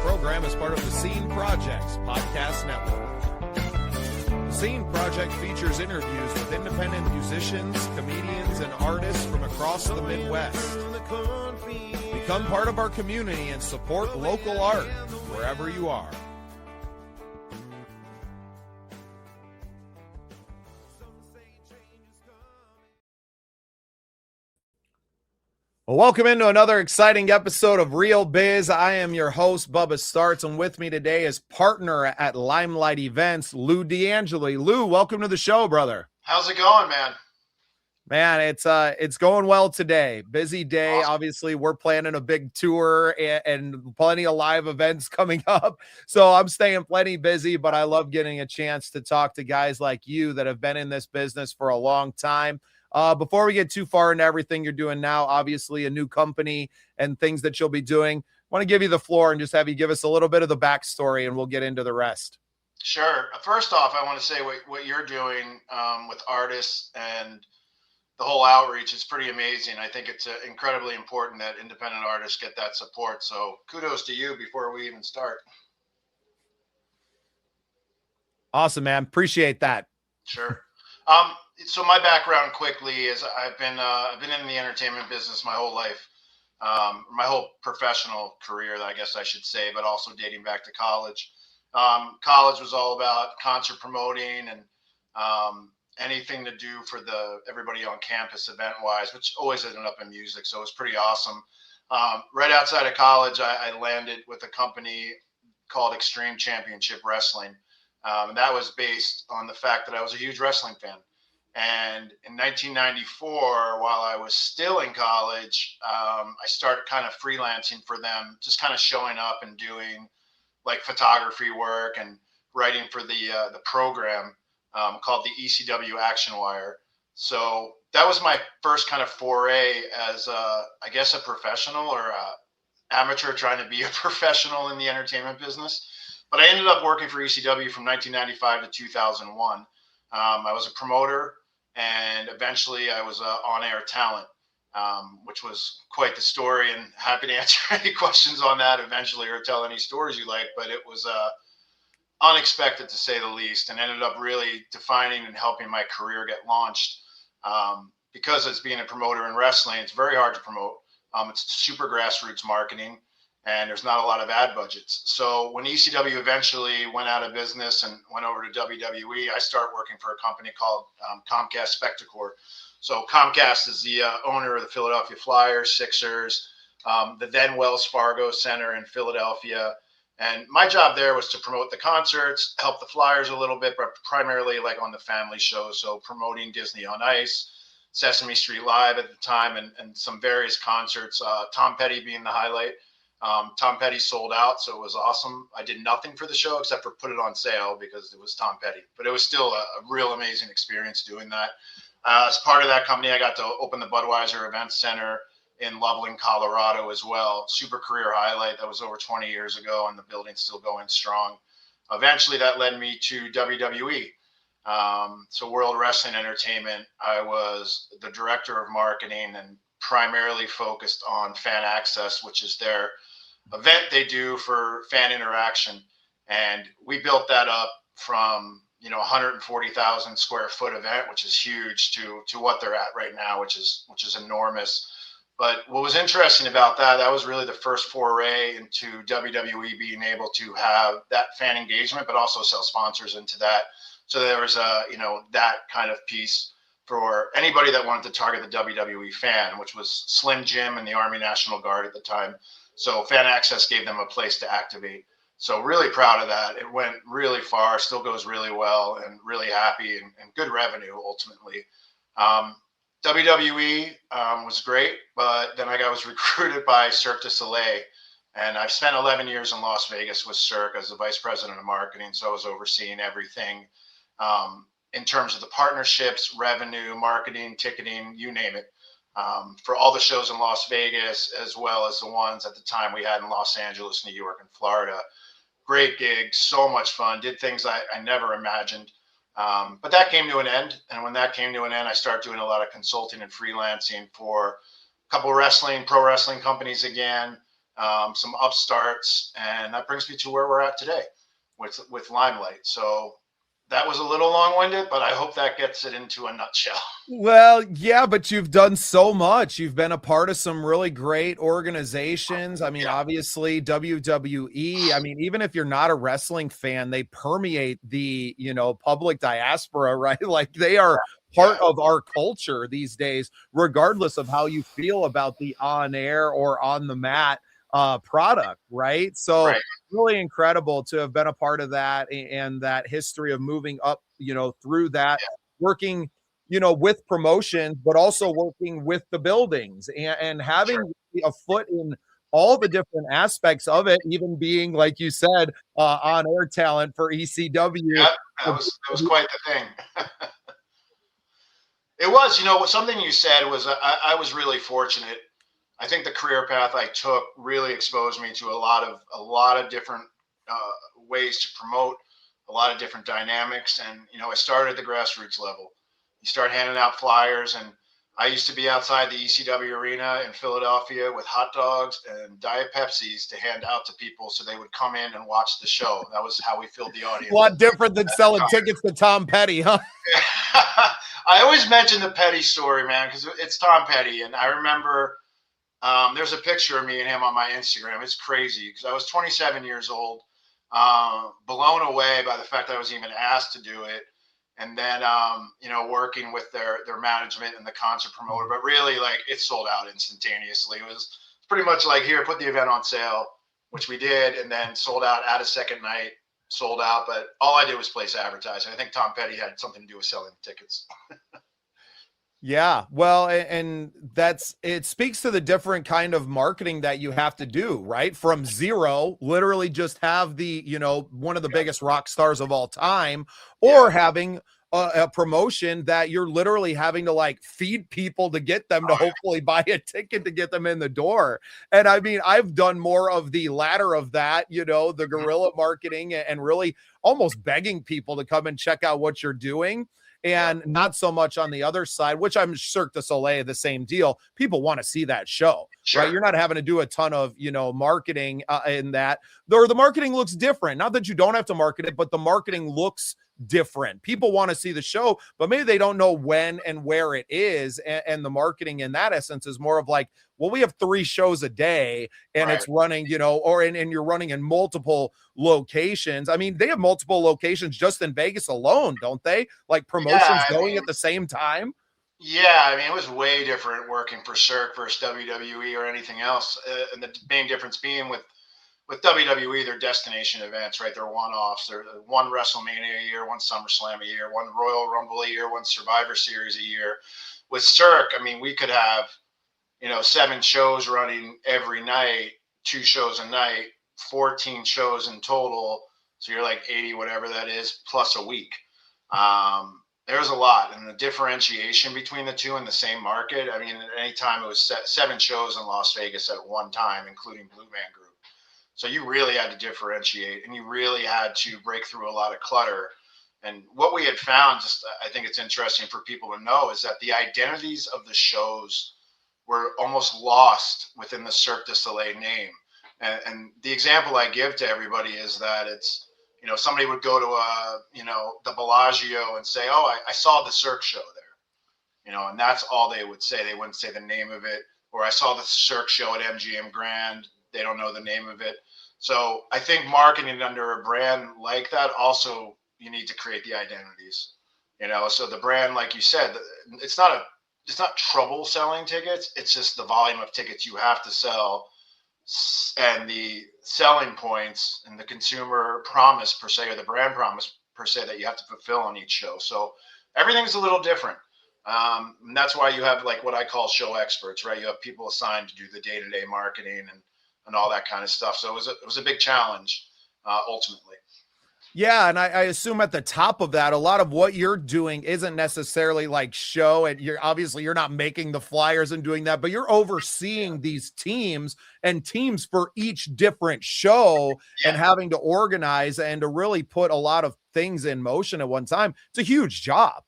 program is part of the Scene Projects Podcast Network. The Scene Project features interviews with independent musicians, comedians, and artists from across the Midwest. Become part of our community and support local art wherever you are. Well, welcome into another exciting episode of Real Biz. I am your host, Bubba Startz, and with me today is partner at Limelight Events, Lou D'Angeli. Lou, welcome to the show, brother. How's it going, man? Man, it's going well today. Busy day. Awesome. Obviously, we're planning a big tour and plenty of live events coming up. So I'm staying plenty busy, but I love getting a chance to talk to guys like you that have been in this business for a long time. Before we get too far into everything you're doing now, obviously a new company and things that you'll be doing, I want to give you the floor and just have you give us a little bit of the backstory and we'll get into the rest. Sure. First off, I want to say what you're doing with artists and the whole outreach is pretty amazing. I think it's incredibly important that independent artists get that support. So kudos to you before we even start. Awesome, man. Appreciate that. Sure. So my background quickly is I've been in the entertainment business my whole life, my whole professional career, I guess I should say, but also dating back to college. College was all about concert promoting and anything to do for everybody on campus event wise, which always ended up in music. So it was pretty awesome. Right outside of college, I landed with a company called Extreme Championship Wrestling. And that was based on the fact that I was a huge wrestling fan. And in 1994, while I was still in college, I started kind of freelancing for them, just kind of showing up and doing like photography work and writing for the program called the ECW Action Wire. So that was my first kind of foray as I guess a professional or a amateur trying to be a professional in the entertainment business. But I ended up working for ECW from 1995 to 2001. I was a promoter, and eventually I was on-air talent, which was quite the story, and happy to answer any questions on that eventually or tell any stories you like. But it was unexpected, to say the least, and ended up really defining and helping my career get launched. Because as being a promoter in wrestling, it's very hard to promote. It's super grassroots marketing, and there's not a lot of ad budgets. So when ECW eventually went out of business and went over to WWE, I started working for a company called Comcast Spectacor. So Comcast is the owner of the Philadelphia Flyers, Sixers, the then Wells Fargo Center in Philadelphia. And my job there was to promote the concerts, help the Flyers a little bit, but primarily like on the family shows. So promoting Disney on Ice, Sesame Street Live at the time, and some various concerts, Tom Petty being the highlight. Tom Petty sold out, so it was awesome. I did nothing for the show except for put it on sale because it was Tom Petty, but it was still a real amazing experience doing that. As part of that company, I got to open the Budweiser Events Center in Loveland, Colorado as well. Super career highlight. That was over 20 years ago, and the building's still going strong. Eventually, that led me to WWE. So World Wrestling Entertainment. I was the director of marketing and primarily focused on fan access, which is their event they do for fan interaction. And we built that up from 140,000 square foot event, which is huge, to what they're at right now, which is enormous. But what was interesting about that was really the first foray into WWE being able to have that fan engagement, but also sell sponsors into that. So there was that kind of piece for anybody that wanted to target the WWE fan, which was Slim Jim and the Army National Guard at the time. So fan access gave them a place to activate. So really proud of that. It went really far, still goes really well, and really happy and good revenue ultimately. WWE was great, but then I was recruited by Cirque du Soleil, and I've spent 11 years in Las Vegas with Cirque as the vice president of marketing. So I was overseeing everything in terms of the partnerships, revenue, marketing, ticketing, you name it. For all the shows in Las Vegas, as well as the ones at the time we had in Los Angeles, New York, and Florida. Great gigs, so much fun, did things I never imagined. But that came to an end. And when that came to an end, I started doing a lot of consulting and freelancing for a couple of pro wrestling companies again, some upstarts, and that brings me to where we're at today with Limelight. So that was a little long-winded, but I hope that gets it into a nutshell. Well, yeah, but you've done so much. You've been a part of some really great organizations. I mean, obviously WWE. I mean, even if you're not a wrestling fan, they permeate the, public diaspora, right? Like they are part of our culture these days, regardless of how you feel about the on air or on the mat product, right? So really incredible to have been a part of that and that history of moving up, through that, working with promotions, but also working with the buildings and having a foot in all the different aspects of it, even being, like you said, on air talent for ECW. Yeah, that was quite the thing. It was, something you said was I was really fortunate. I think the career path I took really exposed me to a lot of different ways to promote, a lot of different dynamics, and I started at the grassroots level. You start handing out flyers, and I used to be outside the ECW arena in Philadelphia with hot dogs and Diet Pepsis to hand out to people so they would come in and watch the show. That was how we filled the audience. A lot different than selling tickets to Tom Petty, huh? I always mention the Petty story, man, because it's Tom Petty, and I remember there's a picture of me and him on my Instagram. It's crazy because I was 27 years old, blown away by the fact that I was even asked to do it. And then, working with their management and the concert promoter, but really like it sold out instantaneously. It was pretty much like, here, put the event on sale, which we did. And then sold out at a second night, sold out. But all I did was place advertising. I think Tom Petty had something to do with selling the tickets. Yeah, well, and it speaks to the different kind of marketing that you have to do, right? From zero, literally just have the, one of the biggest rock stars of all time, or having a promotion that you're literally having to like feed people to get them to hopefully buy a ticket to get them in the door. And I mean, I've done more of the latter of that, the guerrilla marketing and really almost begging people to come and check out what you're doing. And not so much on the other side, which I'm Cirque du Soleil, the same deal. People want to see that show, right? You're not having to do a ton of, marketing in that. Or the marketing looks different. Not that you don't have to market it, but the marketing looks different. People want to see the show, but maybe they don't know when and where it is. And the marketing in that essence is more of like, well, we have 3 shows a day and it's running, and you're running in multiple locations. I mean, they have multiple locations just in Vegas alone, don't they? Like promotions going at the same time. Yeah, I mean, it was way different working for Cirque versus WWE or anything else. And the main difference being with WWE, they're destination events, right? They're one-offs. They're one WrestleMania a year, one SummerSlam a year, one Royal Rumble a year, one Survivor Series a year. With Cirque, I mean, we could have, 7 shows running every night, 2 shows a night, 14 shows in total. So you're like 80, whatever that is, plus a week. There's a lot. And the differentiation between the two in the same market, I mean, at any time it was 7 shows in Las Vegas at one time, including Blue Man Group. So you really had to differentiate, and you really had to break through a lot of clutter. And what we had found, just I think it's interesting for people to know, is that the identities of the shows were almost lost within the Cirque du Soleil name. And the example I give to everybody is that it's, somebody would go to the Bellagio and say, oh, I saw the Cirque show there, and that's all they would say. They wouldn't say the name of it. Or I saw the Cirque show at MGM Grand. They don't know the name of it. So I think marketing under a brand like that, also you need to create the identities, so the brand, like you said, it's not trouble selling tickets. It's just the volume of tickets you have to sell and the selling points and the consumer promise per se, or the brand promise per se, that you have to fulfill on each show. So everything's a little different. And that's why you have like what I call show experts, right? You have people assigned to do the day-to-day marketing and all that kind of stuff. So it was a big challenge, ultimately. Yeah, and I assume at the top of that, a lot of what you're doing isn't necessarily like show, and you're not making the flyers and doing that, but you're overseeing these teams for each different show and having to organize and to really put a lot of things in motion at one time. It's a huge job.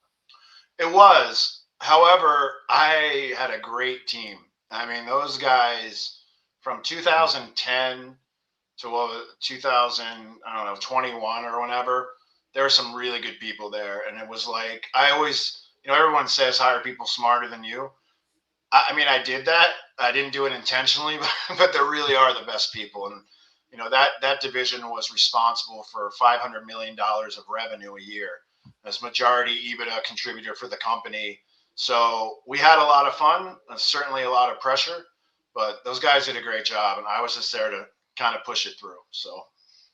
It was. However, I had a great team. I mean, those guys from 2010 to 2000, I don't know, 21 or whenever, there were some really good people there. And it was like, I always, everyone says hire people smarter than you. I mean, I did that. I didn't do it intentionally, but there really are the best people. And, that division was responsible for $500 million of revenue a year as majority EBITDA contributor for the company. So we had a lot of fun, certainly a lot of pressure, but those guys did a great job. And I was just there to kind of push it through. So.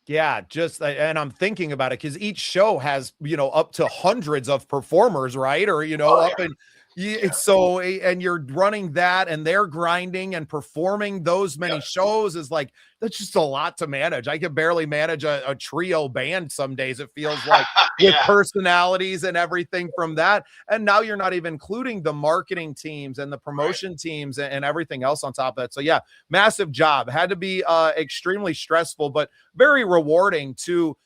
Yeah, and I'm thinking about it because each show has, up to hundreds of performers, right? Or, up in it's so, and you're running that and they're grinding and performing those many shows is like, that's just a lot to manage. I can barely manage a trio band some days. It feels like with personalities and everything from that. And now you're not even including the marketing teams and the promotion teams and everything else on top of that. So yeah, massive job. Had to be extremely stressful, but very rewarding to,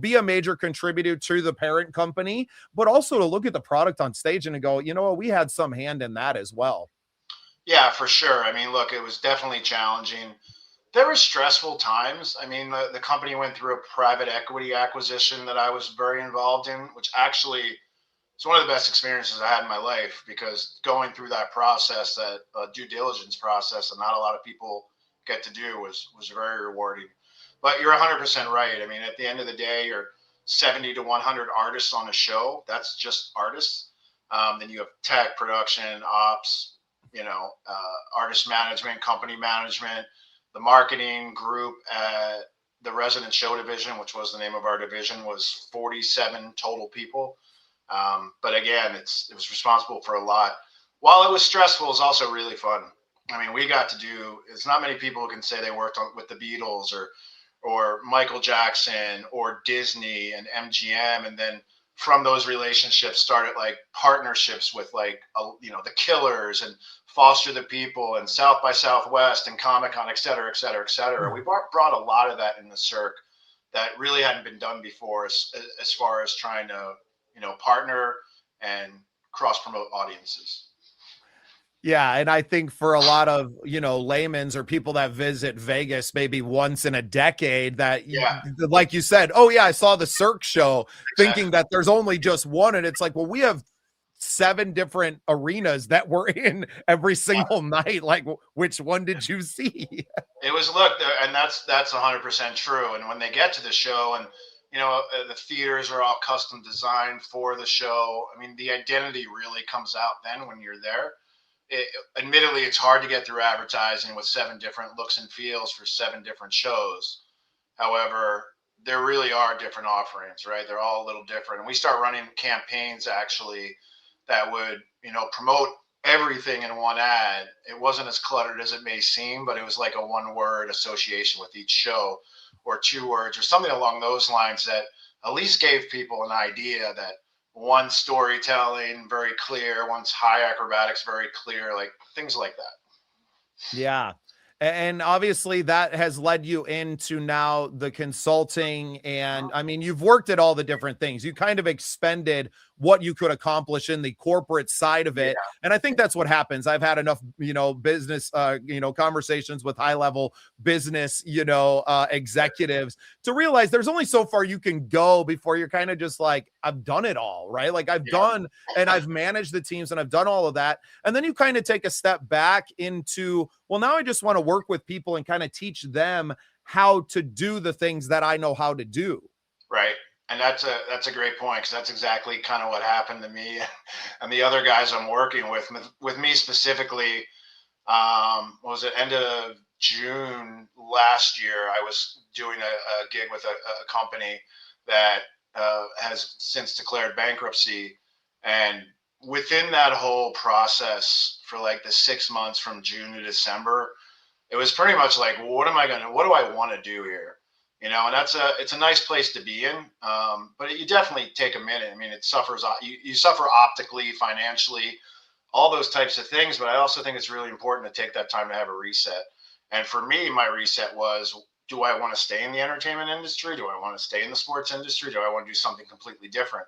be a major contributor to the parent company, but also to look at the product on stage and to go, we had some hand in that as well. Yeah, for sure. I mean, look, it was definitely challenging. There were stressful times. I mean, the company went through a private equity acquisition that I was very involved in, which actually it's one of the best experiences I had in my life, because going through that process, that due diligence process, and not a lot of people get to do, was very rewarding. But you're 100% right. I mean, at the end of the day, you're 70 to 100 artists on a show. That's just artists. Then you have tech, production, ops, artist management, company management, the marketing group at the resident show division, which was the name of our division, was 47 total people. But again, it was responsible for a lot. While it was stressful, it was also really fun. I mean, we got to do, it's not many people who can say they worked with the Beatles or Michael Jackson or Disney and MGM. And then from those relationships started like partnerships with like, the Killers and Foster the People and South by Southwest and Comic-Con, et cetera, et cetera, et cetera. We brought a lot of that in the Cirque that really hadn't been done before as far as trying to, partner and cross-promote audiences. Yeah, and I think for a lot of, layman's or people that visit Vegas maybe once in a decade that, like you said, oh yeah, I saw the Cirque show, thinking that there's only just one. And it's like, well, we have 7 different arenas that we're in every single night. Like, which one did you see? It was, and that's 100% true. And when they get to the show and, the theaters are all custom designed for the show, I mean, the identity really comes out then when you're there. Admittedly, it's hard to get through advertising with 7 different looks and feels for 7 different shows. However, there really are different offerings, right? They're all a little different. And we start running campaigns actually that would, promote everything in one ad. It wasn't as cluttered as it may seem, but it was like a 1-word association with each show, or 2 words, or something along those lines that at least gave people an idea that one's storytelling very clear, one's high acrobatics very clear, like things like that. Yeah. And obviously that has led you into now the consulting. And I mean, you've worked at all the different things. You kind of expended what you could accomplish in the corporate side of it. Yeah. And I think that's what happens. I've had enough, business, conversations with high level business, executives to realize there's only so far you can go before you're kind of just like, I've done it all, right? Like I've done, and I've managed the teams and I've done all of that. And then you kind of take a step back into, well, now I just want to work with people and kind of teach them how to do the things that I know how to do. Right. And that's a great point, because that's exactly kind of what happened to me and the other guys I'm working with. With me specifically, what was it, end of June last year, I was doing a gig with a company that has since declared bankruptcy. And within that whole process for like the 6 months from June to December, it was pretty much like, well, what do I want to do here? And it's a nice place to be in. But you definitely take a minute. I mean, it suffers, you suffer optically, financially, all those types of things. But I also think it's really important to take that time to have a reset. And for me, my reset was, do I want to stay in the entertainment industry? Do I want to stay in the sports industry? Do I want to do something completely different?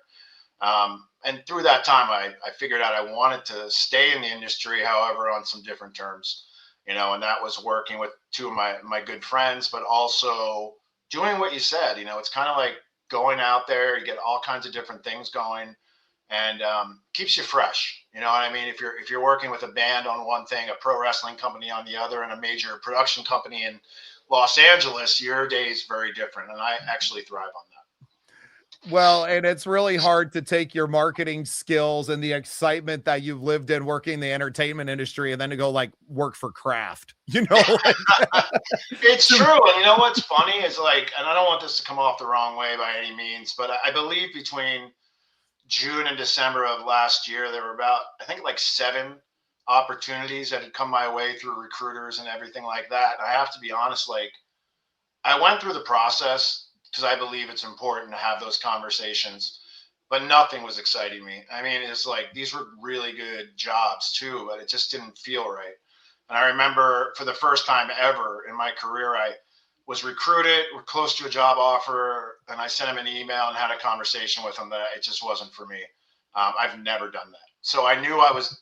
And through that time, I figured out I wanted to stay in the industry, however, on some different terms. and that was working with two of my good friends, but also doing what you said. It's kind of like going out there, you get all kinds of different things going, and keeps you fresh. You know what I mean? If you're working with a band on one thing, a pro wrestling company on the other, and a major production company in Los Angeles, your day is very different. And I actually thrive on that. Well, and it's really hard to take your marketing skills and the excitement that you've lived in working in the entertainment industry and then to go like work for Kraft, It's true. And you know what's funny is like, and I don't want this to come off the wrong way by any means, but I believe between June and December of last year, there were about, I think, like 7 opportunities that had come my way through recruiters and everything like that. And I have to be honest, like, I went through the process because I believe it's important to have those conversations, but nothing was exciting me. I mean, it's like these were really good jobs too, but it just didn't feel right. And I remember for the first time ever in my career, I was recruited, were close to a job offer, and I sent him an email and had a conversation with him that it just wasn't for me. I've never done that. So I knew I was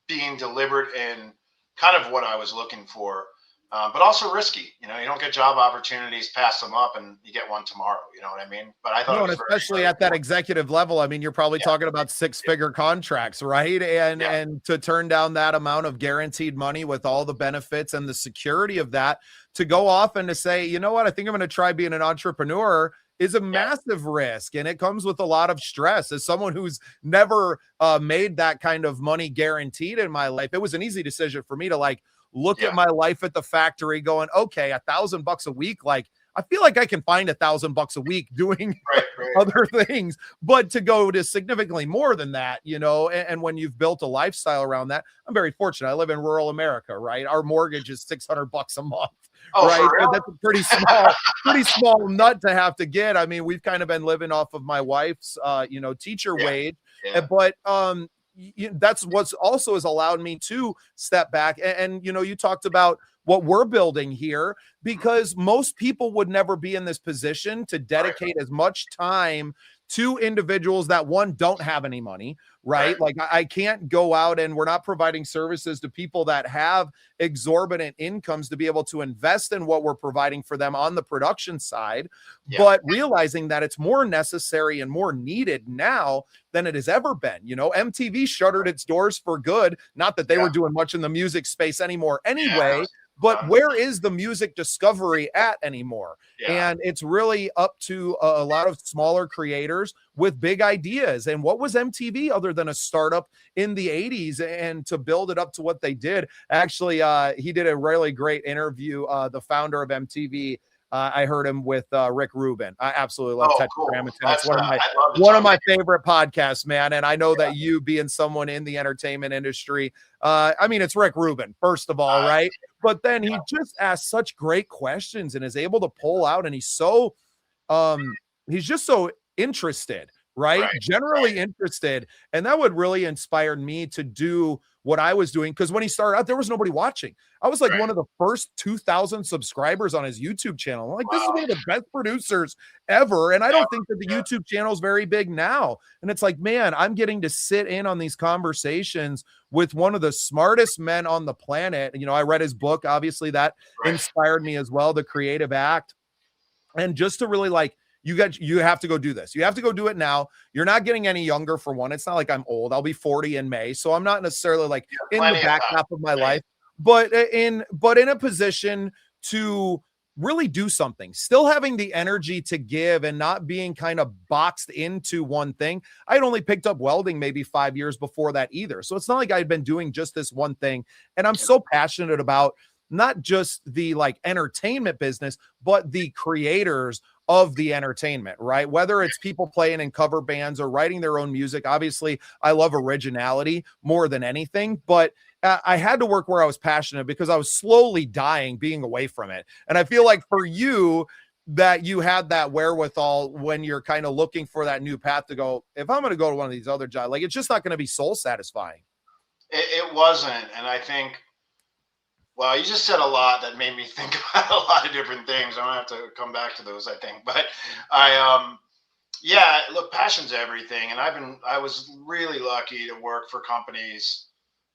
being deliberate in kind of what I was looking for, but also risky. You don't get job opportunities, pass them up, and you get one tomorrow. You know what I mean? But I thought, no, and especially at that executive level, I mean, you're probably talking about 6-figure contracts, right? And to turn down that amount of guaranteed money with all the benefits and the security of that, to go off and to say, you know what, I think I'm going to try being an entrepreneur is a massive risk. And it comes with a lot of stress. As someone who's never made that kind of money guaranteed in my life, it was an easy decision for me to like look at my life at the factory going, okay, $1,000 a week. Like, I feel like I can find $1,000 a week doing other things, but to go to significantly more than that, and when you've built a lifestyle around that, I'm very fortunate. I live in rural America, right? Our mortgage is $600 a month. Right. So that's a pretty small nut to have to get. I mean, we've kind of been living off of my wife's, teacher wage, but, that's what's also has allowed me to step back. And you talked about what we're building here, because most people would never be in this position to dedicate as much time to individuals that don't have any money, right? Like I can't go out, and we're not providing services to people that have exorbitant incomes to be able to invest in what we're providing for them on the production side, but realizing that it's more necessary and more needed now than it has ever been. MTV shuttered its doors for good. Not that they were doing much in the music space anymore anyway, but where is the music discovery at anymore? And it's really up to a lot of smaller creators with big ideas. And what was MTV other than a startup in the 80s, and to build it up to what they did? Actually, he did a really great interview, the founder of MTV. I heard him with Rick Rubin. I absolutely love Tetragrammaton. It's one of my favorite podcasts, man. And I know that you, being someone in the entertainment industry, I mean, it's Rick Rubin, first of all, right? But then he just asks such great questions and is able to pull out, and he's just so interested, right? Generally interested. And that would really inspire me to do what I was doing. Because when he started out, there was nobody watching. I was like one of the first 2,000 subscribers on his YouTube channel. I'm like, this is one of the best producers ever. And I don't think that the YouTube channel is very big now. And it's like, man, I'm getting to sit in on these conversations with one of the smartest men on the planet. I read his book. Obviously, that inspired me as well, The Creative Act. And just to really like, you have to go do this. You have to go do it now. You're not getting any younger, for one. It's not like I'm old. I'll be 40 in May. So I'm not necessarily like in the back half of my life, but in a position to really do something, still having the energy to give and not being kind of boxed into one thing. I had only picked up welding maybe 5 years before that either. So it's not like I'd been doing just this one thing. And I'm so passionate about not just the like entertainment business, but the creators of the entertainment, right? Whether it's people playing in cover bands or writing their own music. Obviously, I love originality more than anything, but I had to work where I was passionate because I was slowly dying being away from it. And I feel like for you, that you had that wherewithal when you're kind of looking for that new path to go, if I'm going to go to one of these other jobs, like it's just not going to be soul satisfying. It wasn't. And I think, well, you just said a lot that made me think about a lot of different things. I'm gonna have to come back to those, I think. But look, passion's everything. And I was really lucky to work for companies,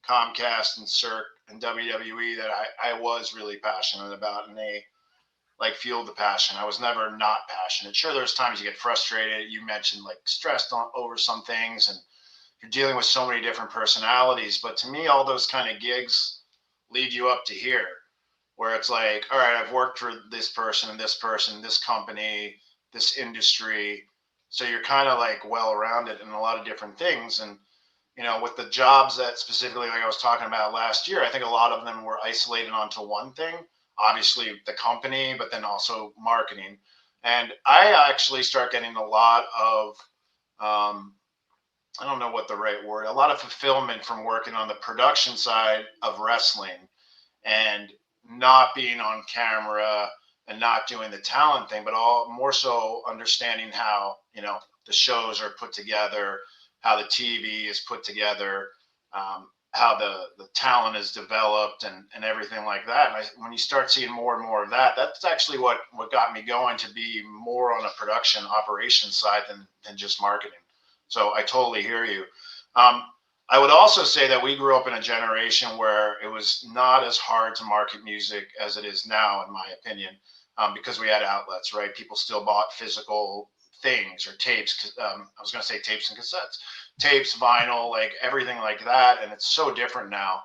Comcast and Cirque, in WWE that I was really passionate about, and they like fueled the passion. I was never not passionate. Sure, there's times you get frustrated. You mentioned like stressed over some things, and you're dealing with so many different personalities. But to me, all those kind of gigs lead you up to here, where it's like, all right, I've worked for this person, this company, this industry. So you're kind of like well-rounded in a lot of different things. And, you know, with the jobs that specifically, like I was talking about last year, I think a lot of them were isolated onto one thing, obviously the company, but then also marketing. And I actually start getting a lot of, I don't know what the right word, a lot of fulfillment from working on the production side of wrestling and not being on camera and not doing the talent thing, but all more so understanding how, you know, the shows are put together, how the TV is put together, how the talent is developed and everything like that. And when you start seeing more and more of that, that's actually what got me going to be more on a production operations side than just marketing. So I totally hear you. I would also say that we grew up in a generation where it was not as hard to market music as it is now, in my opinion, because we had outlets, right? People still bought physical things or tapes. I was going to say tapes and cassettes, tapes, vinyl, like everything like that. And it's so different now.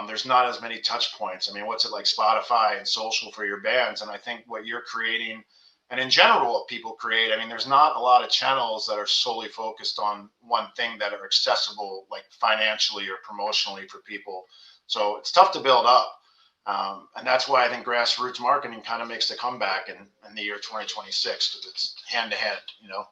There's not as many touch points. I mean, what's it like Spotify and social for your bands? And I think what you're creating, and in general, what people create, I mean, there's not a lot of channels that are solely focused on one thing that are accessible, like financially or promotionally for people. So it's tough to build up. And that's why I think grassroots marketing kind of makes the comeback in the year 2026, because it's hand to hand, you know?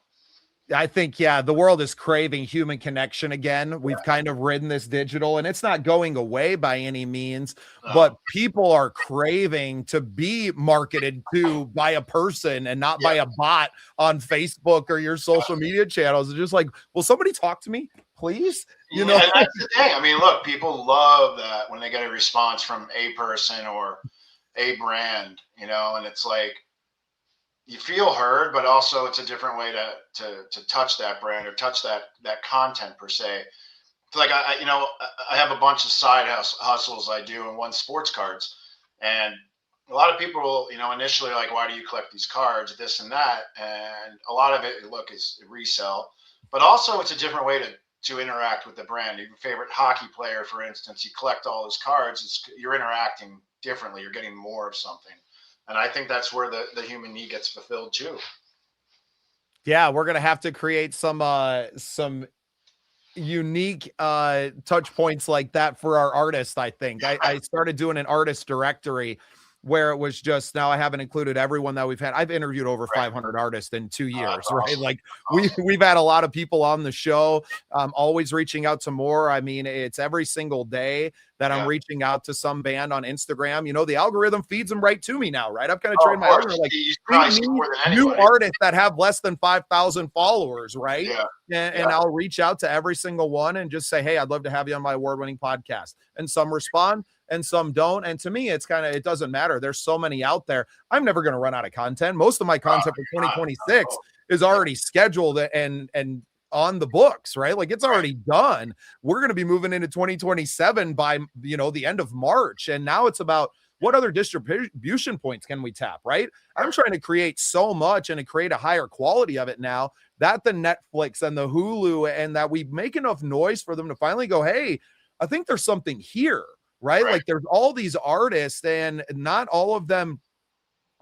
I think, yeah, the world is craving human connection again. We've kind of ridden this digital, and it's not going away by any means, but people are craving to be marketed to by a person and not by a bot on Facebook or your social media channels. It's just like, will somebody talk to me, please? You know, and that's the thing. I mean, look, people love that when they get a response from a person or a brand, you know, and it's like, you feel heard, but also it's a different way to touch that brand or touch that content per se. Like I have a bunch of side hustles I do, and one sports cards, and a lot of people, you know, initially like, why do you collect these cards, this and that, and a lot of it, look, is resell, but also it's a different way to interact with the brand. Your favorite hockey player, for instance, you collect all his cards, you're interacting differently, you're getting more of something. And I think that's where the human need gets fulfilled too. Yeah, we're gonna have to create some unique touch points like that for our artists. I think I started doing an artist directory where it was just, now I haven't included everyone that we've had. I've interviewed over 500 artists in 2 years, right? Awesome. Like we've had a lot of people on the show, always reaching out to more. I mean, it's every single day that I'm reaching out to some band on Instagram. You know, the algorithm feeds them right to me now, right? I've kind of trained my algorithm like new artists that have less than 5,000 followers, right? Yeah. And I'll reach out to every single one and just say, hey, I'd love to have you on my award-winning podcast. And some respond and some don't. And to me, it's kind of, it doesn't matter. There's so many out there. I'm never going to run out of content. Most of my content for 2026 is already scheduled and on the books, right? Like it's already done. We're going to be moving into 2027 by, you know, the end of March. And now it's about what other distribution points can we tap, right? I'm trying to create so much and to create a higher quality of it now that the Netflix and the Hulu, and that we make enough noise for them to finally go, hey, I think there's something here, right? Like there's all these artists, and not all of them.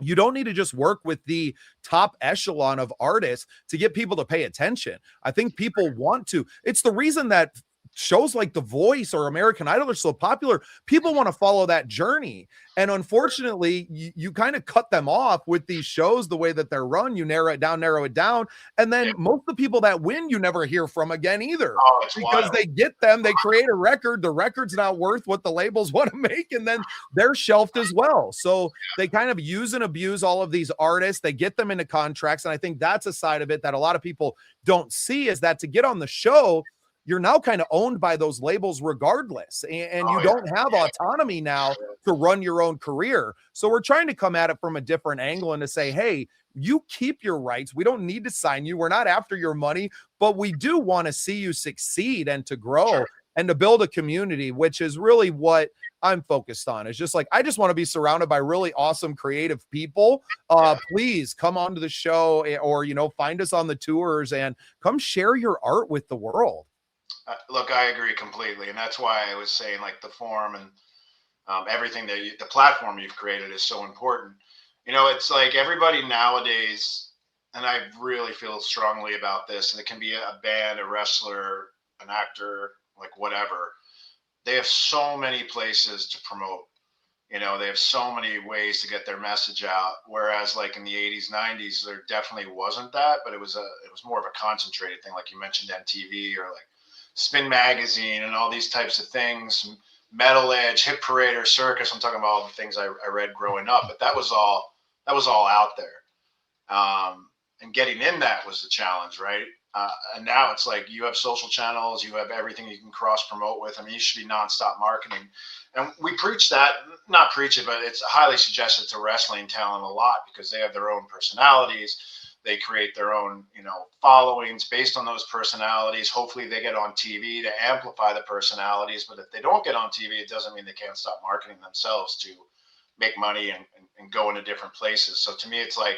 You don't need to just work with the top echelon of artists to get people to pay attention. I think people want to. It's the reason that shows like The Voice or American Idol are so popular. People want to follow that journey. And unfortunately, you kind of cut them off with these shows, the way that they're run. You narrow it down. And then most of the people that win, you never hear from again either. Because they get them, they create a record. The record's not worth what the labels want to make. And then they're shelved as well. So they kind of use and abuse all of these artists. They get them into contracts. And I think that's a side of it that a lot of people don't see, is that to get on the show, you're now kind of owned by those labels regardless. And you don't have autonomy now to run your own career. So we're trying to come at it from a different angle and to say, hey, you keep your rights. We don't need to sign you. We're not after your money, but we do want to see you succeed and to grow. and to build a community, which is really what I'm focused on. Is just like, I just want to be surrounded by really awesome creative people. Please come onto the show, or, you know, find us on the tours and come share your art with the world. Look, I agree completely. And that's why I was saying, like, the forum and everything that the platform you've created is so important. You know, it's like everybody nowadays, and I really feel strongly about this, and it can be a band, a wrestler, an actor, like whatever. They have so many places to promote. You know, they have so many ways to get their message out. Whereas like in the 80s, 90s, there definitely wasn't that, but it was more of a concentrated thing. Like you mentioned MTV or like Spin Magazine and all these types of things, Metal Edge, Hit Parade, or Circus. I'm talking about all the things I read growing up, but that was all out there. And getting in that was the challenge, right? And now it's like you have social channels, you have everything you can cross promote with. I mean, you should be nonstop marketing. And we preach that, not preach it, but it's highly suggested to wrestling talent a lot because they have their own personalities. They create their own, you know, followings based on those personalities. Hopefully they get on TV to amplify the personalities. But if they don't get on TV, it doesn't mean they can't stop marketing themselves to make money and go into different places. So to me, it's like,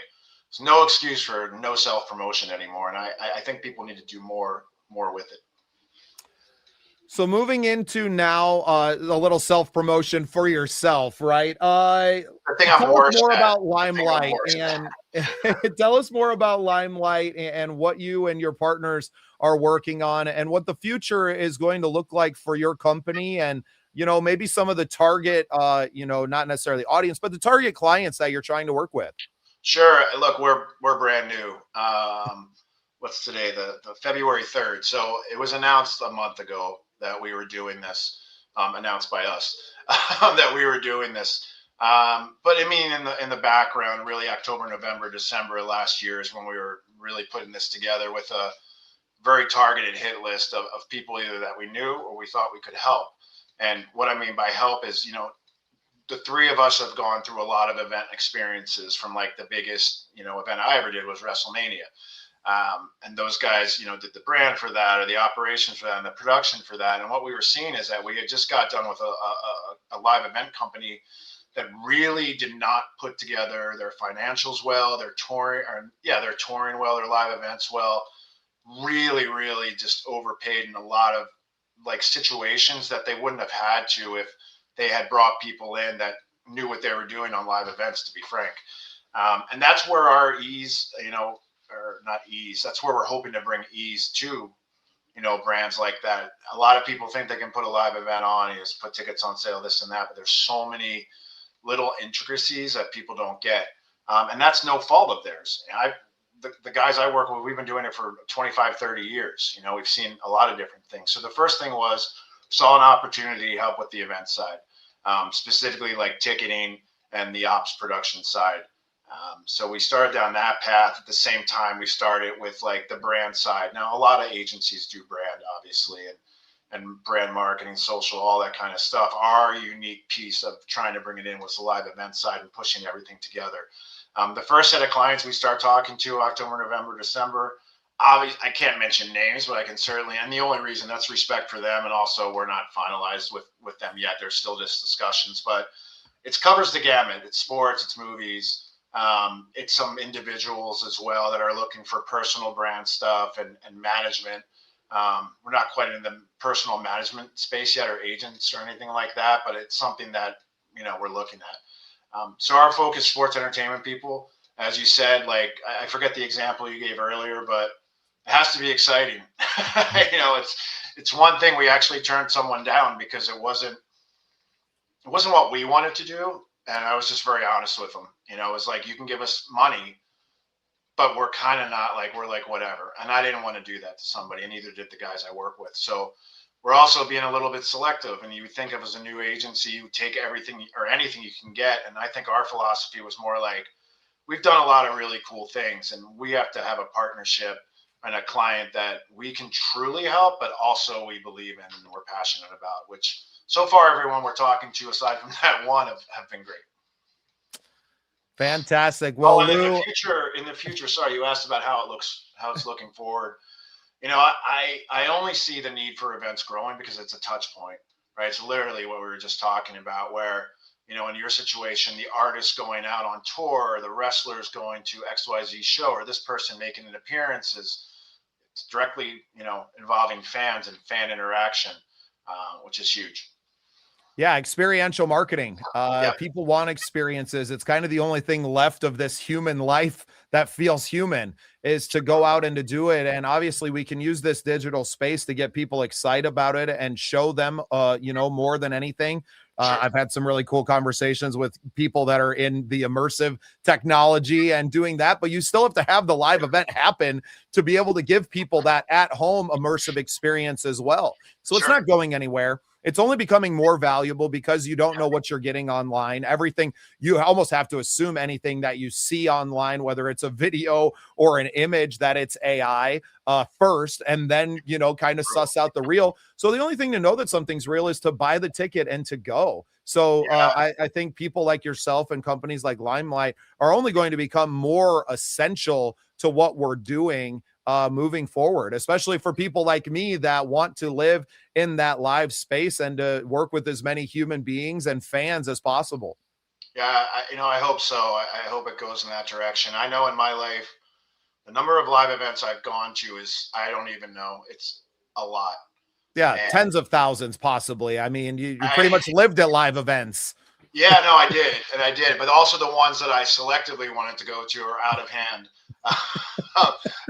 there's no excuse for no self-promotion anymore. And I think people need to do more with it. So moving into now a little self-promotion for yourself, right? Tell us more about Limelight and tell us more about Limelight and what you and your partners are working on and what the future is going to look like for your company, and, you know, maybe some of the target, you know, not necessarily audience, but the target clients that you're trying to work with. Sure. Look, we're brand new. What's today? The February 3rd. So it was announced a month ago that we were doing this, announced by us that we were doing this. But I mean, in the background, really October, November, December of last year is when we were really putting this together with a very targeted hit list of people either that we knew or we thought we could help. And what I mean by help is, you know, the three of us have gone through a lot of event experiences. From like the biggest, you know, event I ever did was WrestleMania. And those guys, you know, did the brand for that or the operations for that and the production for that. And what we were seeing is that we had just got done with a live event company that really did not put together their financials well. They're touring well, their live events well, really, really just overpaid in a lot of like situations that they wouldn't have had to if they had brought people in that knew what they were doing on live events, to be frank. And that's where our ease, you know, or not ease, that's where we're hoping to bring ease to, you know, brands like that. A lot of people think they can put a live event on and just put tickets on sale, this and that, but there's so many little intricacies that people don't get. And that's no fault of theirs. The guys I work with, we've been doing it for 25, 30 years. You know, we've seen a lot of different things. So the first thing was, saw an opportunity to help with the event side. Specifically like ticketing and the ops production side. So we started down that path. At the same time, we started with like the brand side. Now, a lot of agencies do brand, obviously, and brand marketing, social, all that kind of stuff. Our unique piece of trying to bring it in was the live event side and pushing everything together. The first set of clients we start talking to October, November, December, obviously, I can't mention names, but I can certainly, and the only reason, that's respect for them. And also we're not finalized with them yet. There's still just discussions, but it covers the gamut. It's sports, it's movies. It's some individuals as well that are looking for personal brand stuff and management. We're not quite in the personal management space yet, or agents or anything like that, but it's something that, you know, we're looking at. So our focus, sports entertainment people, as you said, like, I forget the example you gave earlier, but it has to be exciting. You know, it's one thing. We actually turned someone down because it wasn't what we wanted to do. And I was just very honest with them. You know, it was like, you can give us money, but we're kind of not like, we're like, whatever. And I didn't want to do that to somebody, and neither did the guys I work with. So we're also being a little bit selective. And you think of as a new agency, you take everything or anything you can get. And I think our philosophy was more like, we've done a lot of really cool things, and we have to have a partnership and a client that we can truly help, but also we believe in and we're passionate about, which so far everyone we're talking to, aside from that one, have been great. Fantastic. Well, in the future, sorry, you asked about how it's looking forward. I only see the need for events growing because it's a touch point, right? It's literally what we were just talking about, where, in your situation, the artist going out on tour, or the wrestlers going to XYZ show, or this person making an appearance is it's directly, involving fans and fan interaction, which is huge. Yeah, experiential marketing. Yep. People want experiences. It's kind of the only thing left of this human life that feels human, is to go out and to do it. And obviously we can use this digital space to get people excited about it and show them, more than anything. I've had some really cool conversations with people that are in the immersive technology and doing that, but you still have to have the live event happen to be able to give people that at home immersive experience as well. So it's not going anywhere. It's only becoming more valuable because you don't know what you're getting online. Everything, you almost have to assume anything that you see online, whether it's a video or an image, that it's AI first, and then, kind of suss out the real. So the only thing to know that something's real is to buy the ticket and to go. So I think people like yourself and companies like Limelight are only going to become more essential to what we're doing moving forward, especially for people like me that want to live in that live space and to work with as many human beings and fans as possible. Yeah, I hope so. I hope it goes in that direction. I know in my life, the number of live events I've gone to is, I don't even know. It's a lot. Yeah, and tens of thousands, possibly. I mean, you pretty much lived at live events. Yeah, no, I did. And I did. But also the ones that I selectively wanted to go to are out of hand.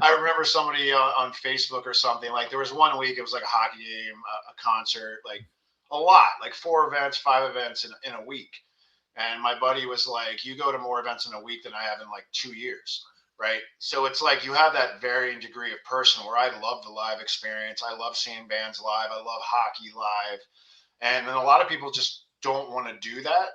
I remember somebody on Facebook or something, like there was one week, it was like a hockey game, a concert, like a lot, like 4 events, 5 events in a week. And my buddy was like, you go to more events in a week than I have in like 2 years. Right. So it's like you have that varying degree of person, where I love the live experience. I love seeing bands live. I love hockey live. And then a lot of people just don't want to do that.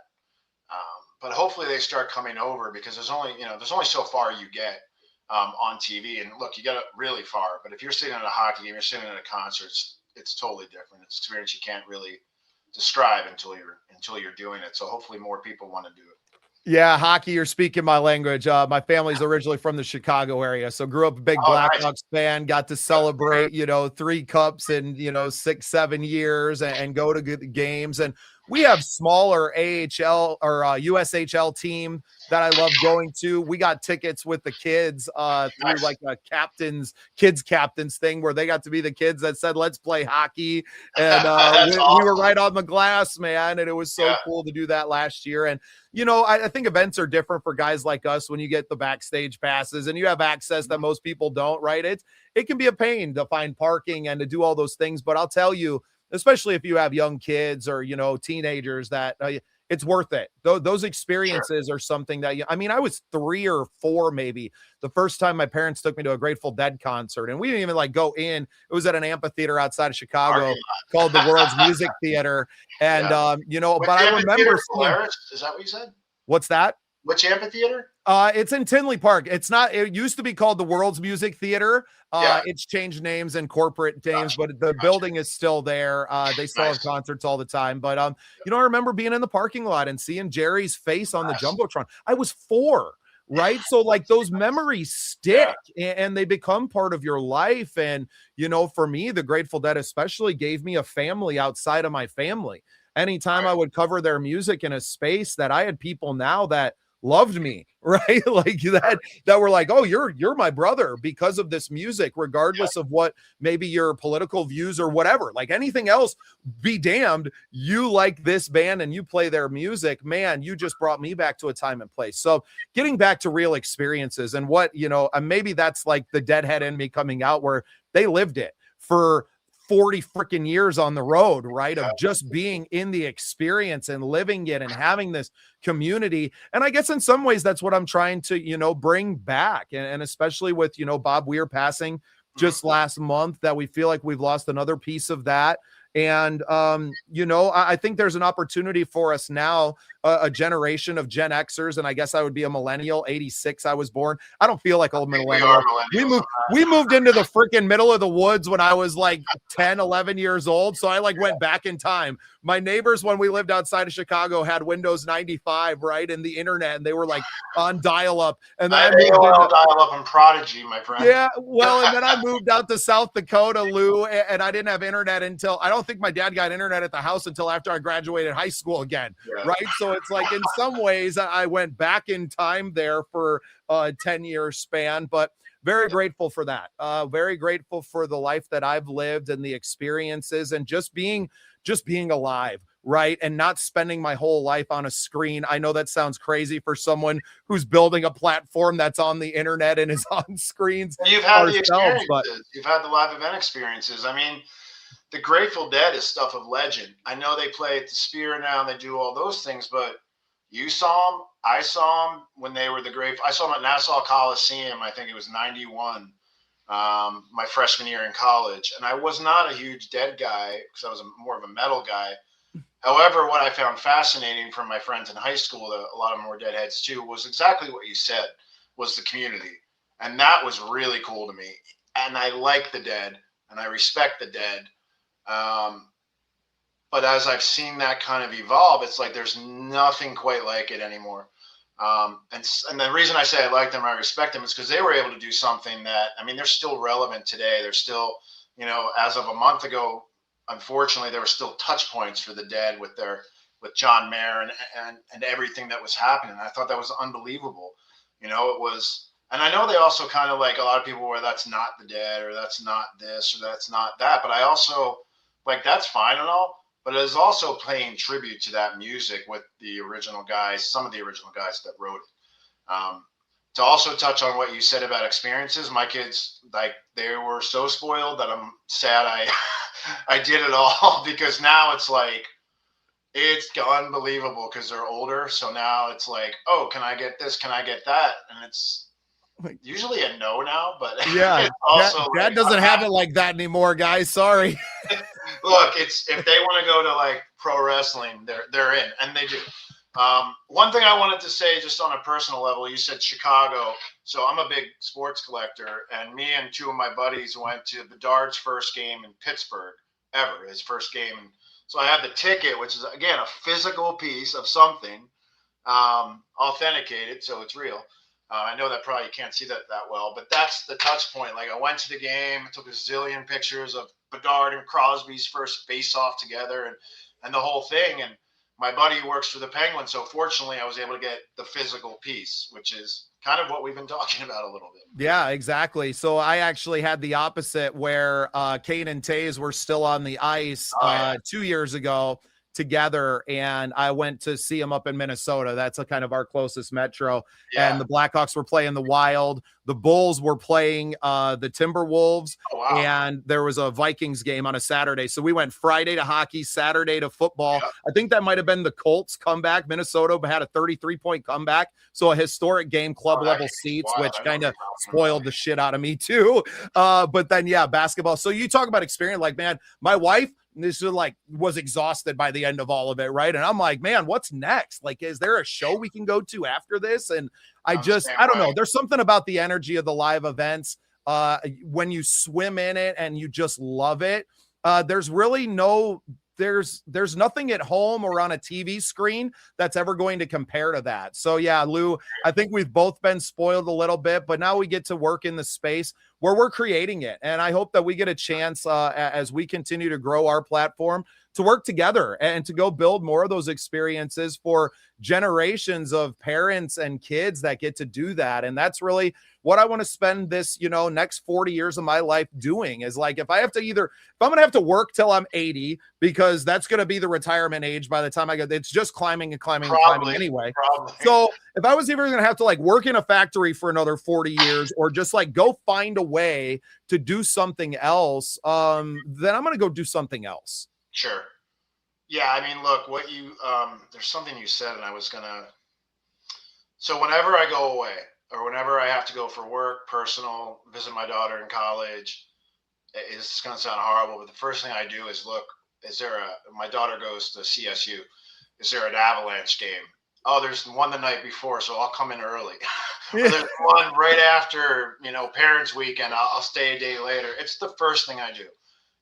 But hopefully they start coming over, because there's only so far you get on TV. And look, you get really far. But if you're sitting at a hockey game, you're sitting at a concert, it's totally different. It's an experience you can't really describe until you're doing it. So hopefully more people want to do it. Yeah, hockey, you're speaking my language. My family's originally from the Chicago area, so grew up a big Blackhawks fan, got to celebrate, 3 cups in, 6-7 years and go to good games. And we have smaller AHL or USHL team that I love going to. We got tickets with the kids through like a kids captains thing, where they got to be the kids that said, let's play hockey. And we were right on the glass, man. And it was so cool to do that last year. And, I think events are different for guys like us when you get the backstage passes and you have access that most people don't, right? It can be a pain to find parking and to do all those things. But I'll tell you, especially if you have young kids or, teenagers, that it's worth it. Those experiences are something that, I was 3 or 4, maybe, the first time my parents took me to a Grateful Dead concert, and we didn't even go in. It was at an amphitheater outside of Chicago called the World's Music Theater. And, but I remember. Is that what you said? What's that? Which amphitheater? It's in Tinley Park. It used to be called the World's Music Theater. It's changed names and corporate names, but the building is still there. They still have concerts all the time. But, I remember being in the parking lot and seeing Jerry's face on the Jumbotron. I was 4, right? So those memories stick and they become part of your life. And, for me, the Grateful Dead especially gave me a family outside of my family. Anytime I would cover their music in a space, that I had people now that loved me, right? Like that were like, oh, you're my brother because of this music, regardless of what maybe your political views or whatever, like anything else, be damned. You like this band and you play their music, man, you just brought me back to a time and place. So getting back to real experiences and what, maybe that's like the deadhead in me coming out, where they lived it for 40 freaking years on the road, right? Of just being in the experience and living it and having this community. And I guess in some ways that's what I'm trying to, bring back. And especially with, Bob Weir passing just last month, that we feel like we've lost another piece of that. And, I think there's an opportunity for us now, a generation of Gen Xers. And I guess I would be a millennial. 86, I was born. I don't feel like a We are millennial. millennials. We moved into the freaking middle of the woods when I was like 10, 11 years old. So I like went back in time. My neighbors, when we lived outside of Chicago, had Windows 95, right? And the internet, and they were like on dial up. And then I moved AOL dial-up and Prodigy, my friend. Yeah, well, and then I moved out to South Dakota, Lou, and I didn't have internet until, I don't think my dad got internet at the house until after I graduated high school again, right? So it's like, in some ways, I went back in time there for a 10-year span, but very grateful for that. Very grateful for the life that I've lived and the experiences and just being alive, right? And not spending my whole life on a screen. I know that sounds crazy for someone who's building a platform that's on the internet and is on screens. You've had the experiences. You've had the live event experiences. I mean, the Grateful Dead is stuff of legend. I know they play at the Sphere now and they do all those things, but you saw them. I saw them when they were the Grateful. I saw them at Nassau Coliseum. I think it was 91. My freshman year in college, and I was not a huge Dead guy because I was more of a metal guy. However, what I found fascinating from my friends in high school, that a lot of them were Deadheads too, was exactly what you said, was the community. And that was really cool to me. And I like the Dead and I respect the Dead. But as I've seen that kind of evolve, it's like there's nothing quite like it anymore. And the reason I say I like them, I respect them, is because they were able to do something that, I mean, they're still relevant today. They're still, as of a month ago, unfortunately, there were still touch points for the Dead with John Mayer and everything that was happening. I thought that was unbelievable. It was, and I know they also kind of, like, a lot of people where that's not the Dead or that's not this or that's not that, but I also, like, that's fine and all. But it is also paying tribute to that music with the original guys, some of the original guys that wrote it. To also touch on what you said about experiences, my kids, like, they were so spoiled that I'm sad I did it all, because now it's like, it's unbelievable because they're older. So now it's like, oh, can I get this? Can I get that? And it's usually a no now, but yeah, also Dad doesn't have it like that anymore, guys. Sorry. Look, it's, if they want to go to like pro wrestling, they're in, and they do. One thing I wanted to say, just on a personal level, you said Chicago. So I'm a big sports collector, and me and two of my buddies went to Bedard's first game in Pittsburgh ever, his first game. And so I have the ticket, which is, again, a physical piece of something, authenticated, so it's real. I know that probably you can't see that well, but that's the touch point. Like, I went to the game, took a zillion pictures of Bedard and Crosby's first face-off together and the whole thing. And my buddy works for the Penguins, so fortunately I was able to get the physical piece, which is kind of what we've been talking about a little bit. Yeah, exactly. So I actually had the opposite, where Kane and Taze were still on the ice 2 years ago together, and I went to see them up in Minnesota. That's a kind of our closest metro. Yeah. And the Blackhawks were playing the Wild. The Bulls were playing the Timberwolves. Oh, wow. And there was a Vikings game on a Saturday. So we went Friday to hockey, Saturday to football. Yeah. I think that might have been the Colts comeback. Minnesota had a 33-point comeback. So a historic game, club level seats, which kind of spoiled the shit out of me too. But then, yeah, basketball. So you talk about experience, like, man, my wife, this is like, was exhausted by the end of all of it, right? And I'm like, man, what's next? Like, is there a show we can go to after this? And I don't know. There's something about the energy of the live events. When you swim in it and you just love it, there's really there's nothing at home or on a TV screen that's ever going to compare to that. So yeah, Lou, I think we've both been spoiled a little bit, but now we get to work in the space where we're creating it. And I hope that we get a chance as we continue to grow our platform to work together and to go build more of those experiences for generations of parents and kids that get to do that. And that's really what I want to spend this, next 40 years of my life doing, is like, if I'm going to have to work till I'm 80, because that's going to be the retirement age by the time I get, it's just climbing and climbing and climbing anyway. Probably. So if I was even going to have to like work in a factory for another 40 years, or just like go find a way to do something else, then I'm going to go do something else. Sure. Yeah. I mean, look, there's something you said, and so whenever I go away, or whenever I have to go for work, personal, visit my daughter in college, it's going to sound horrible, but the first thing I do is look, my daughter goes to CSU. Is there an Avalanche game? Oh, there's one the night before, so I'll come in early. Or there's one right after, Parents' Weekend. I'll stay a day later. It's the first thing I do.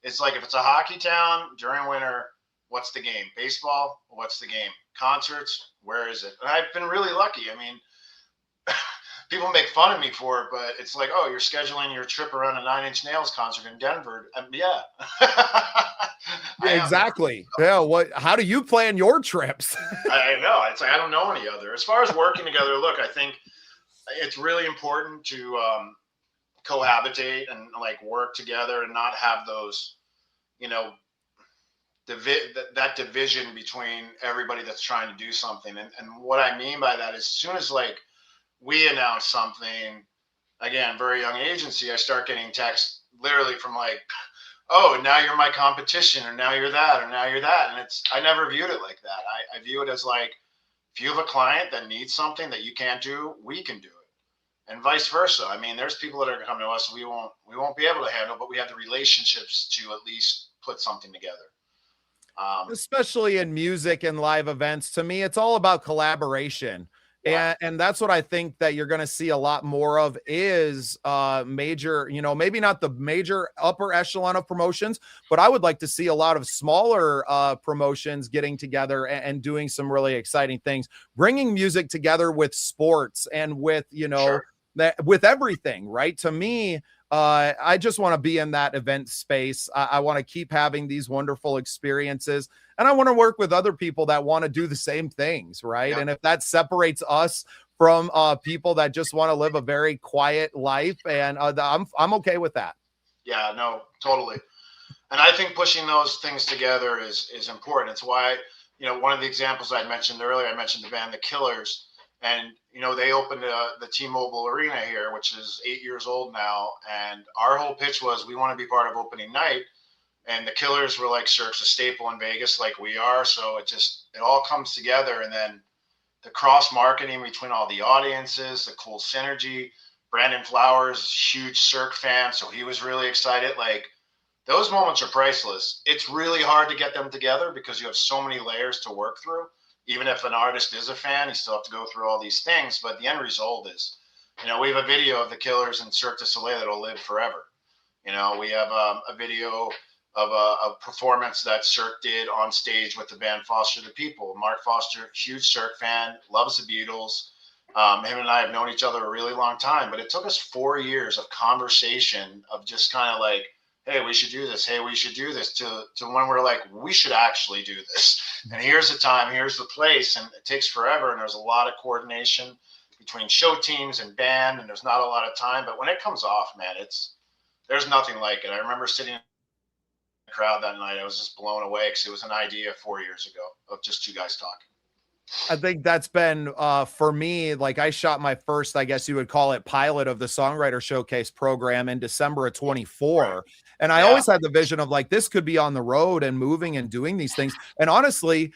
It's like if it's a hockey town during winter, what's the game? Baseball, what's the game? Concerts, where is it? And I've been really lucky. I mean, people make fun of me for it, but it's like, oh, you're scheduling your trip around a Nine Inch Nails concert in Denver. Yeah. Yeah, exactly. Yeah. How do you plan your trips? I know. It's like, I don't know any other. As far as working together, look, I think it's really important to cohabitate and like work together and not have those, that division between everybody that's trying to do something. And what I mean by that is as soon as like we announce something, again, very young agency, I start getting texts literally from like, oh, now you're my competition, or now you're that, or now you're that. And I never viewed it like that. I view it as like, if you have a client that needs something that you can't do, we can do it. And vice versa. I mean, there's people that are going to come to us we won't be able to handle, but we have the relationships to at least put something together. Especially in music and live events, to me, it's all about collaboration. Yeah. And that's what I think that you're going to see a lot more of is major, maybe not the major upper echelon of promotions, but I would like to see a lot of smaller promotions getting together and doing some really exciting things, bringing music together with sports and with, Sure. with everything, right? To me, I just want to be in that event space. I want to keep having these wonderful experiences, and I want to work with other people that want to do the same things, right? Yeah. And if that separates us from people that just want to live a very quiet life, and I'm okay with that. Yeah, no, totally. And I think pushing those things together is important. It's why, one of the examples I mentioned earlier, I mentioned the band The Killers. And, they opened the T-Mobile Arena here, which is 8 years old now. And our whole pitch was we want to be part of opening night. And the Killers were like Cirque's a staple in Vegas like we are. So it all comes together. And then the cross-marketing between all the audiences, the cool synergy. Brandon Flowers, huge Cirque fan, so he was really excited. Like, those moments are priceless. It's really hard to get them together because you have so many layers to work through. Even if an artist is a fan, you still have to go through all these things. But the end result is, we have a video of the Killers in Cirque du Soleil that'll live forever. We have a video of a performance that Cirque did on stage with the band Foster the People. Mark Foster, huge Cirque fan, loves the Beatles. Him and I have known each other a really long time, but it took us 4 years of conversation of just kind of like, hey, we should do this. Hey, we should do this, to when we're like, we should actually do this. And here's the time, here's the place. And it takes forever. And there's a lot of coordination between show teams and band, and there's not a lot of time. But when it comes off, man, there's nothing like it. I remember sitting in the crowd that night. I was just blown away because it was an idea 4 years ago of just two guys talking. I think that's been for me, like I shot my first, I guess you would call it, pilot of the Songwriter Showcase program in December of 24. Right. And I always had the vision of like, this could be on the road and moving and doing these things. And honestly,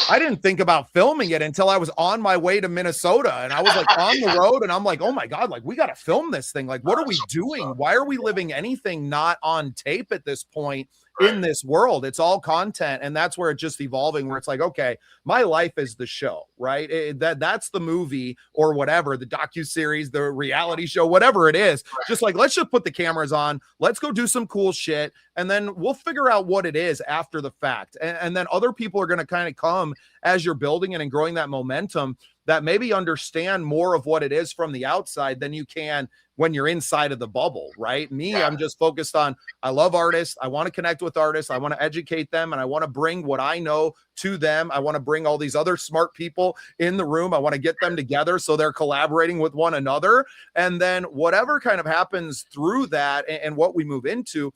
I didn't think about filming it until I was on my way to Minnesota, and I was like on the road, and I'm like, oh my God, like we got to film this thing. Like, what are we doing? Why are we living anything not on tape at this point in this world? It's all content. And that's where it's just evolving, where it's like, okay, my life is the show, right? That's the movie or whatever, the docuseries, the reality show, whatever it is. Just like, let's just put the cameras on. Let's go do some cool shit. And then we'll figure out what it is after the fact. And then other people are going to kind of come as you're building it and growing that momentum, that maybe understand more of what it is from the outside than you can when you're inside of the bubble, right? I'm just focused on, I love artists. I want to connect with artists. I want to educate them, and I want to bring what I know to them. I want to bring all these other smart people in the room. I want to get them together so they're collaborating with one another. And then whatever kind of happens through that and what we move into,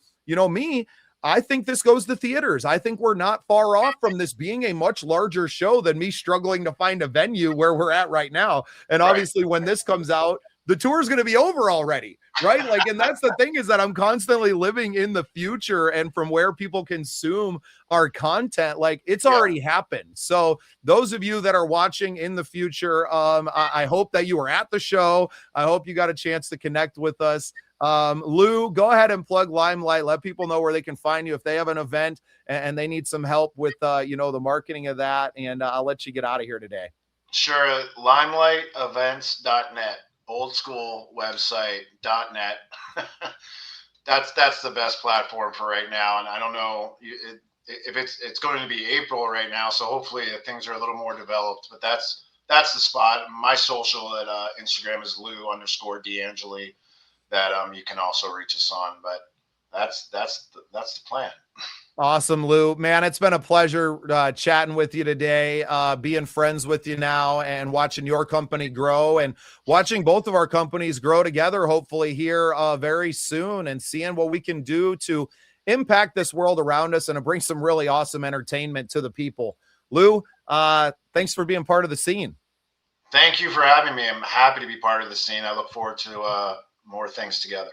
I think this goes to theaters. I think we're not far off from this being a much larger show than me struggling to find a venue where we're at right now. And obviously when this comes out, the tour is going to be over already, right? Like, and that's the thing, is that I'm constantly living in the future, and from where people consume our content, like it's already happened. So those of you that are watching in the future, I hope that you were at the show. I hope you got a chance to connect with us. Lou, go ahead and plug Limelight. Let people know where they can find you if they have an event and they need some help with, the marketing of that. And I'll let you get out of here today. Sure. LimelightEvents.net, old school website.net. That's the best platform for right now. And I don't know if it's going to be April right now. So hopefully things are a little more developed, but that's the spot. My social at Instagram is Lou_D'Angeli that you can also reach us on, but that's the plan. Awesome, Lou. Man, it's been a pleasure chatting with you today, being friends with you now and watching your company grow and watching both of our companies grow together, hopefully here very soon, and seeing what we can do to impact this world around us and to bring some really awesome entertainment to the people. Lou, thanks for being part of the scene. Thank you for having me. I'm happy to be part of the scene. I look forward to more things together.